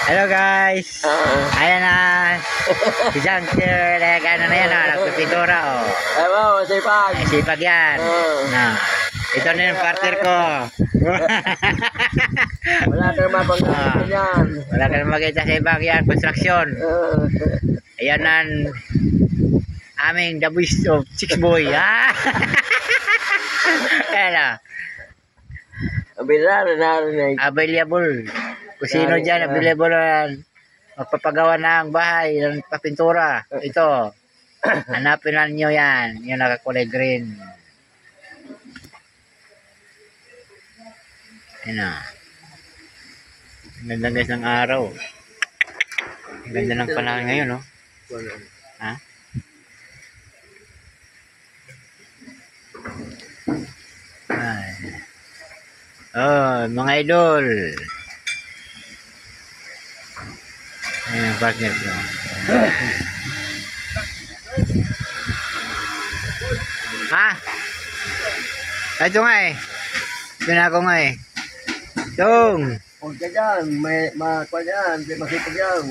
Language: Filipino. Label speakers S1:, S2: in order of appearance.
S1: Hello guys. Ayan na. Si Junker, ano na yan, nagpipintura oh.
S2: Ewan, sipag.
S1: Sipag yan. Na. Ito na yung partner ko.
S2: Wala kang mapanggalan yan.
S1: Wala ka na makita sa ibang yan, construction. Ayan na aming the voice of Six Boy. Ayan na. Available. Kung sino dyan, available yan. Magpapagawa ng bahay, ng papintura. Ito. Hanapin lang nyo yan. Yung nakakulay green. Ayan na. Ang ganda guys ng araw. Ang ganda ng panahon ngayon, no? Ha? Ay. Oh, mga idol. Ayan ang partner ko. Ha? Ito nga eh. Pinako nga eh. Tung.
S2: Huwag ka dyan, may makwa dyan, may masipag yan.